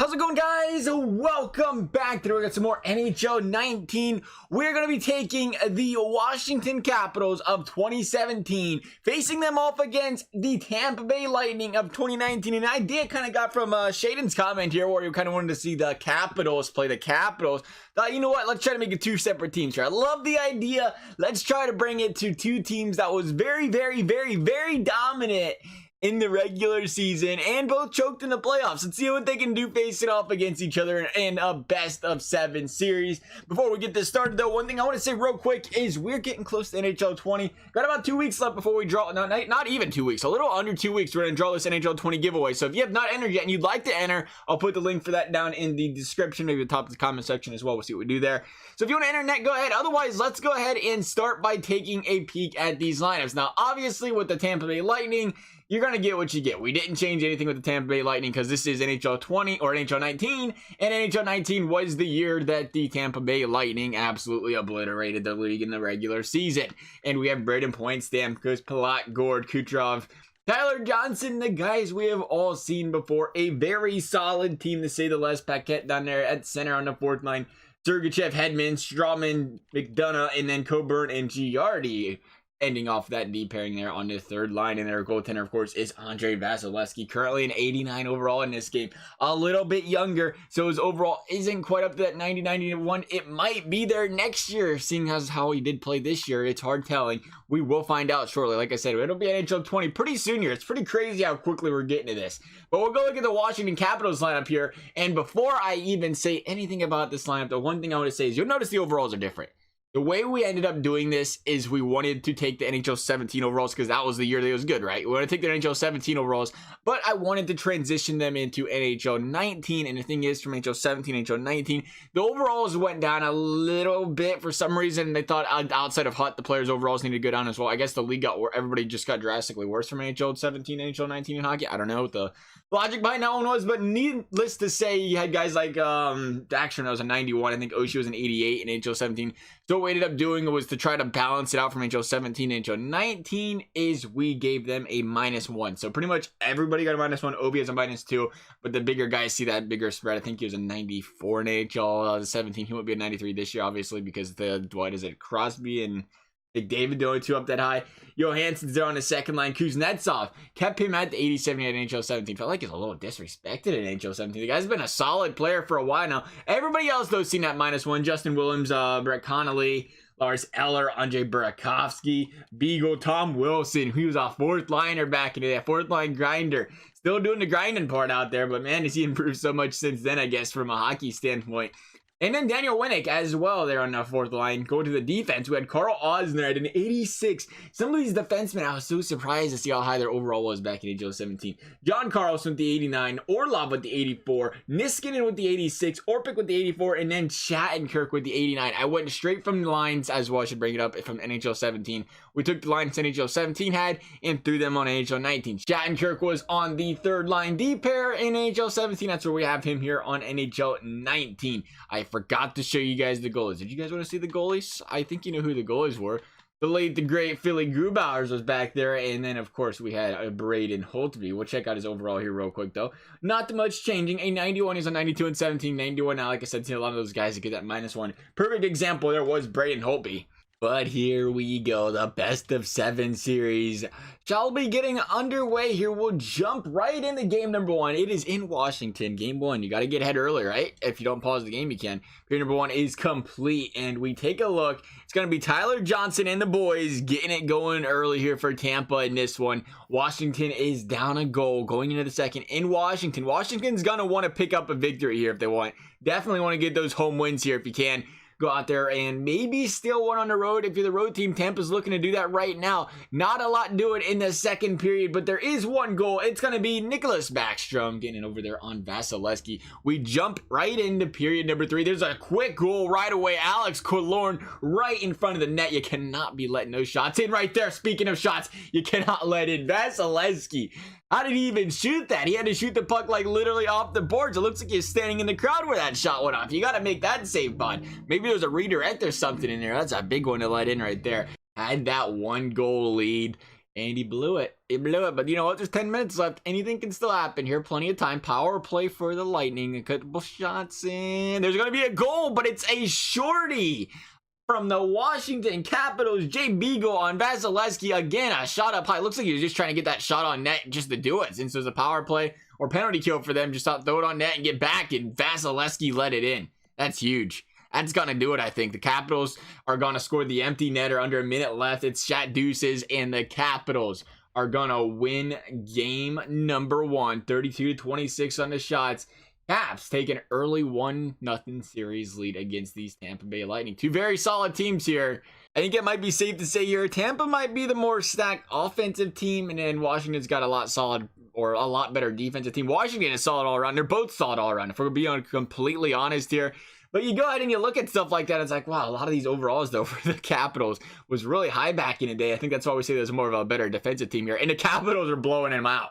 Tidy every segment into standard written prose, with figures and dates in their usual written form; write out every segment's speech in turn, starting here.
How's it going, guys? Welcome back. Today we got some more NHL 19. We're going to be taking the Washington Capitals of 2017, facing them off against the Tampa Bay Lightning of 2019. An idea kind of got from Shaden's comment here, where you kind of wanted to see the Capitals play the Capitals. Thought, you know what? Let's try to make it two separate teams here. I love the idea. Let's try to bring it to two teams that was very dominant in the regular season and both choked in the playoffs. Let's see what they can do facing off against each other in a best of 7 series. Before we get this started though, one thing I want to say real quick is we're getting close to NHL 20. Got about 2 weeks left before we draw. No, not even 2 weeks, a little under 2 weeks. We're going to draw this NHL 20 giveaway. So if you have not entered yet and you'd like to enter, I'll put the link for that down in the description, maybe the top of the comment section as well. We'll see what we do there. So if you want to enter net, go ahead. Otherwise, let's go ahead and start by taking a peek at these lineups. Now, obviously with the Tampa Bay Lightning, you're going to get what you get. We didn't change anything with the Tampa Bay Lightning because this is NHL 20 or NHL 19, and NHL 19 was the year that the Tampa Bay Lightning absolutely obliterated the league in the regular season. And we have Braden Point, Stamkos, Palat, Gord, Kucherov, Tyler Johnson, the guys we have all seen before. A very solid team, to say the least. Paquette down there at center on the fourth line. Sergachev, Hedman, Strawman, McDonough, and then Coburn and Giardi. Ending off that D pairing there on the third line. And their goaltender, of course, is Andrei Vasilevskiy, currently an 89 overall in this game. A little bit younger, so his overall isn't quite up to that 90-91. It might be there next year, seeing as how he did play this year. It's hard telling. We will find out shortly. Like I said, it'll be NHL 20 pretty soon here. It's pretty crazy how quickly we're getting to this. But we'll go look at the Washington Capitals lineup here. And before I even say anything about this lineup, the one thing I want to say is you'll notice the overalls are different. The way we ended up doing this is we wanted to take the NHL 17 overalls because that was the year that was good, right? We want to take the NHL 17 overalls, but I wanted to transition them into NHL 19. And the thing is, from NHL 17 to NHL 19, the overalls went down a little bit for some reason. They thought outside of Hutt, the players' overalls needed to go down as well. I guess the league got where everybody just got drastically worse from NHL 17 to NHL 19 in hockey. I don't know what the logic behind that one was, but needless to say, you had guys like Daxter was a 91. I think Oshie was an 88 in NHL 17. So what we ended up doing was to try to balance it out from NHL 17 to NHL 19 is we gave them a -1. So pretty much everybody got a -1. Obi has a -2, but the bigger guys see that bigger spread. I think he was a 94 in NHL 17. He won't be a 93 this year, obviously, because Crosby and McDavid, the only two up that high. Johansson's there on the second line. Kuznetsov kept him at the 87 at NHL 17. Felt like he's a little disrespected at NHL 17. The guy's been a solid player for a while now. Everybody else, though, seen that -1. Justin Williams, Brett Connolly, Lars Eller, Andrei Burakovsky, Beagle, Tom Wilson. He was a fourth liner back into that fourth line grinder. Still doing the grinding part out there, but man, has he improved so much since then, I guess, from a hockey standpoint. And then Daniel Winnick as well there on the fourth line. Go to the defense. We had Carl Osner at an 86. Some of these defensemen, I was so surprised to see how high their overall was back in NHL 17. John Carlson with the 89. Orlov with the 84. Niskanen with the 86. Orpik with the 84. And then Shattenkirk with the 89. I went straight from the lines as well. I should bring it up from NHL 17. We took the lines NHL 17 had and threw them on NHL 19. Shattenkirk was on the third line D pair in NHL 17. That's where we have him here on NHL 19. I forgot to show you guys the goalies. Did you guys want to see the goalies? I think you know who the goalies were. The late, the great Philly Grubauers was back there. And then, of course, we had Braden Holtby. We'll check out his overall here real quick, though. Not much changing. A 91 is a 92 and 17. 91 now, like I said, see a lot of those guys that get that -1. Perfect example there was Braden Holtby. But here we go, the best of 7 series shall be getting underway here. We'll jump right into game number 1. It is in Washington. Game 1, you got to get ahead early, right? If you don't pause the game, you can. Period number 1 is complete, and we take a look. It's going to be Tyler Johnson and the boys getting it going early here for Tampa in this one. Washington is down a goal going into the second in Washington. Washington's going to want to pick up a victory here if they want. Definitely want to get those home wins here if you can. Go out there and maybe steal one on the road. If you're the road team, Tampa's looking to do that right now. Not a lot doing in the second period, but there is one goal. It's going to be Nicholas Backstrom getting over there on Vasilevskiy. We jump right into period number 3. There's a quick goal right away. Alex Killorn right in front of the net. You cannot be letting those shots in right there. Speaking of shots, you cannot let in. Vasilevskiy, how did he even shoot that? He had to shoot the puck like literally off the boards. It looks like he's standing in the crowd where that shot went off. You got to make that save, bud. Maybe there's a redirect or something in there. That's a big one to let in right there. Had that 1 goal lead And he blew it. He blew it. But you know what? There's 10 minutes left. Anything can still happen here. Plenty of time. Power play for the Lightning. A couple shots in. There's going to be a goal, but it's a shorty from the Washington Capitals. Jay Beagle on Vasilevsky. Again, a shot up high. Looks like he was just trying to get that shot on net just to do it. Since there's a power play or penalty kill for them, just throw it on net and get back. And Vasilevsky let it in. That's huge. That's going to do it, I think. The Capitals are going to score the empty netter under a minute left. It's Shat Deuces, and the Capitals are going to win game number 1, 32-26 on the shots. Caps take an early 1-0 series lead against these Tampa Bay Lightning. Two very solid teams here. I think it might be safe to say here, Tampa might be the more stacked offensive team, and then Washington's got a lot better defensive team. Washington is solid all around. They're both solid all around, if we're being completely honest here. But you go ahead and you look at stuff like that, it's like, wow, a lot of these overalls, though, for the Capitals was really high back in the day. I think that's why we say there's more of a better defensive team here. And the Capitals are blowing them out.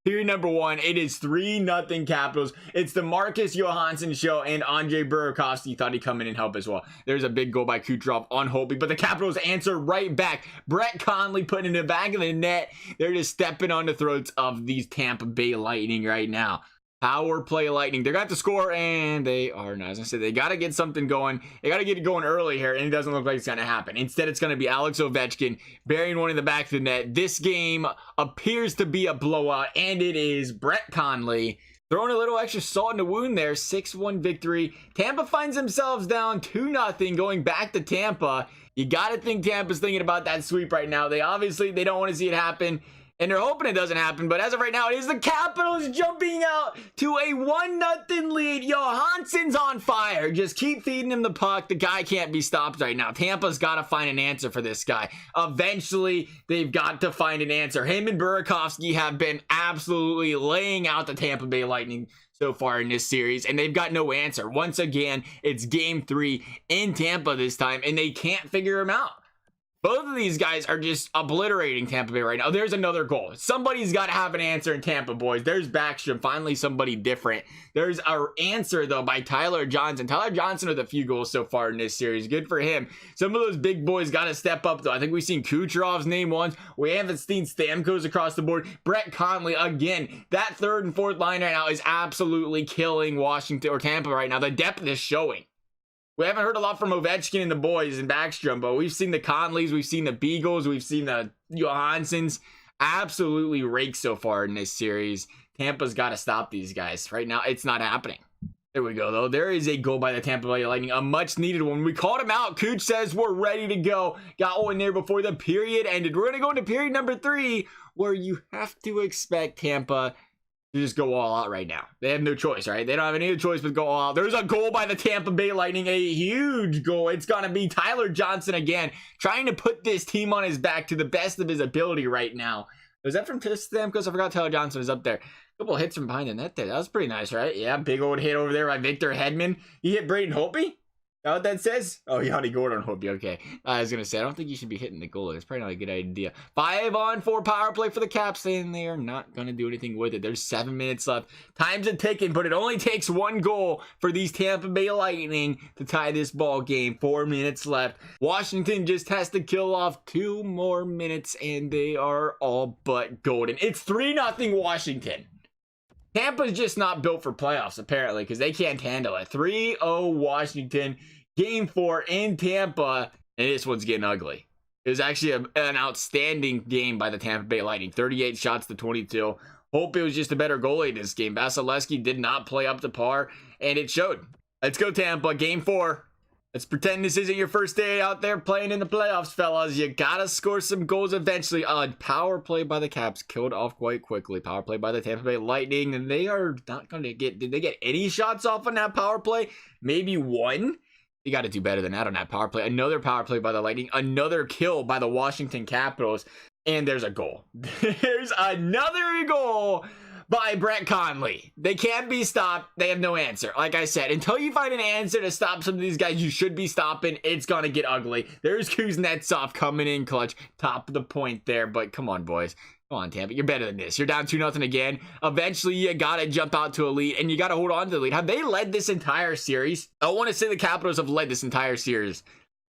Period number 1, it is 3-0 Capitals. It's the Marcus Johansson show, and Andre Burakovsky thought he'd come in and help as well. There's a big goal by Kucherov on Holtby, but the Capitals answer right back. Brett Conley putting it in the back of the net. They're just stepping on the throats of these Tampa Bay Lightning right now. Power play Lightning. They're going to have to score, and they are not. As I said, they got to get something going. They got to get it going early here, and it doesn't look like it's going to happen. Instead, it's going to be Alex Ovechkin burying one in the back of the net. This game appears to be a blowout, and it is. Brett Conley throwing a little extra salt in the wound there. 6-1 victory. Tampa finds themselves down 2-0 going back to Tampa. You got to think Tampa's thinking about that sweep right now. They don't want to see it happen. And they're hoping it doesn't happen, but as of right now, it is the Capitals jumping out to a 1-0 lead. Johansson's on fire. Just keep feeding him the puck. The guy can't be stopped right now. Tampa's got to find an answer for this guy. Eventually, they've got to find an answer. Him and Burakovsky have been absolutely laying out the Tampa Bay Lightning so far in this series, and they've got no answer. Once again, it's game 3 in Tampa this time, and they can't figure him out. Both of these guys are just obliterating Tampa Bay right now. There's another goal. Somebody's got to have an answer in Tampa, boys. There's Backstrom. Finally, somebody different. There's an answer, though, by Tyler Johnson. Tyler Johnson with a few goals so far in this series. Good for him. Some of those big boys got to step up, though. I think we've seen Kucherov's name once. We haven't seen Stamkos across the board. Brett Conley, again. That third and fourth line right now is absolutely killing Washington or Tampa right now. The depth is showing. We haven't heard a lot from Ovechkin and the boys and Backstrom, but we've seen the Conleys, we've seen the Beagles, we've seen the Johanssons absolutely rake so far in this series. Tampa's got to stop these guys. Right now, it's not happening. There we go, though. There is a goal by the Tampa Bay Lightning, a much-needed one. We called him out. Cooch says we're ready to go. Got one there before the period ended. We're going to go into period number 3, where you have to expect Tampa to just go all out right now. They have no choice, right? They don't have any other choice but go all out. There's a goal by the Tampa Bay Lightning, a huge goal. It's going to be Tyler Johnson again, trying to put this team on his back to the best of his ability right now. Was that from Stamkos? I forgot Tyler Johnson was up there. A couple of hits from behind the net there. That was pretty nice, right? Yeah, big old hit over there by Victor Hedman. He hit Braden Holtby? Know what that says? Oh, Yanni Gordon Holtby. Okay. I was going to say, I don't think you should be hitting the goalie. It's probably not a good idea. 5-on-4 power play for the Caps, and they are not going to do anything with it. There's 7 minutes left. Time's a ticking, but it only takes 1 goal for these Tampa Bay Lightning to tie this ball game. 4 minutes left. Washington just has to kill off 2 more minutes, and they are all but golden. It's 3-0 Washington. Tampa's just not built for playoffs, apparently, because they can't handle it. 3-0 Washington. Game 4 in Tampa, and this one's getting ugly. It was actually an outstanding game by the Tampa Bay Lightning. 38 shots to 22. Hope it was just a better goalie in this game. Vasilevsky did not play up to par, and it showed. Let's go, Tampa. Game 4. Let's pretend this isn't your first day out there playing in the playoffs, fellas. You gotta score some goals eventually. Power play by the Caps killed off quite quickly. Power play by the Tampa Bay Lightning, and they are not going to get... Did they get any shots off on that power play? Maybe 1? You got to do better than that on that power play. Another power play by the Lightning. Another kill by the Washington Capitals. And there's a goal. There's another goal by Brett Conley. They can't be stopped. They have no answer. Like I said, until you find an answer to stop some of these guys you should be stopping, it's going to get ugly. There's Kuznetsov coming in clutch. Top of the point there. But come on, boys. Come on, Tampa. You're better than this. You're down 2-0 again. Eventually, you got to jump out to a lead, and you got to hold on to the lead. Have they led this entire series? I want to say the Capitals have led this entire series.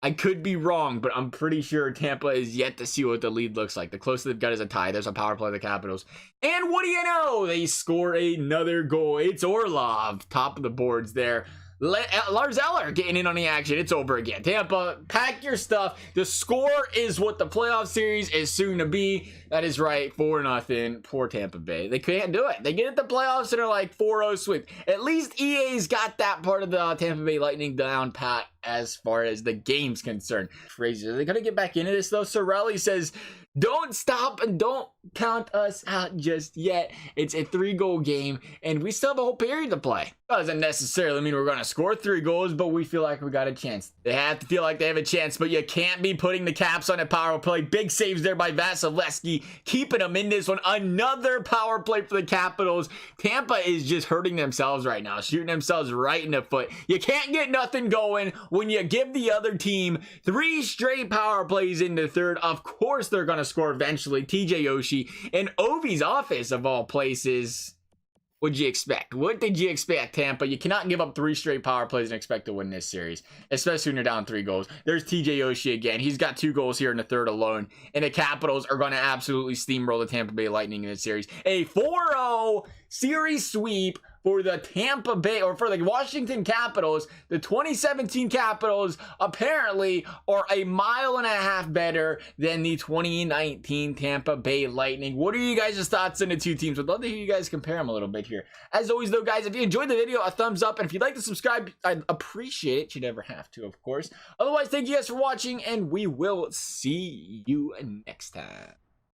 I could be wrong, but I'm pretty sure Tampa is yet to see what the lead looks like. The closest they've got is a tie. There's a power play of the Capitals. And what do you know? They score another goal. It's Orlov, top of the boards there. Lars Eller getting in on the action. It's over again. Tampa, pack your stuff. The score is what the playoff series is soon to be. That is right, 4-0. Poor Tampa Bay. They can't do it. They get at the playoffs and are like 4-0 sweep. At least EA's got that part of the Tampa Bay Lightning down pat as far as the game's concerned. Crazy. Are they going to get back into this though? Sorelli says, don't stop and don't count us out just yet. It's a 3-goal game, and we still have a whole period to play. Doesn't necessarily mean we're going to score 3 goals, but we feel like we got a chance. They have to feel like they have a chance, but you can't be putting the Caps on a power play. Big saves there by Vasilevsky, keeping them in this one. Another power play for the Capitals. Tampa is just hurting themselves right now, shooting themselves right in the foot. You can't get nothing going when you give the other team 3 straight power plays in the third. Of course, they're going to score eventually. TJ Oshie in Ovi's office of all places. What'd you expect? What did you expect, Tampa? You cannot give up 3 straight power plays and expect to win this series, especially when you're down 3 goals. There's TJ Oshie again. He's got 2 goals here in the third alone, and the Capitals are going to absolutely steamroll the Tampa Bay Lightning in this series. A 4-0 series sweep for the Tampa Bay, or for the Washington Capitals. The 2017 Capitals apparently are a mile and a half better than the 2019 Tampa Bay Lightning. What are you guys' thoughts on the two teams? I'd love to hear you guys compare them a little bit here. As always though, guys, if you enjoyed the video, a thumbs up, and if you'd like to subscribe, I'd appreciate it. You never have to, of course. Otherwise, thank you guys for watching, and we will see you next time.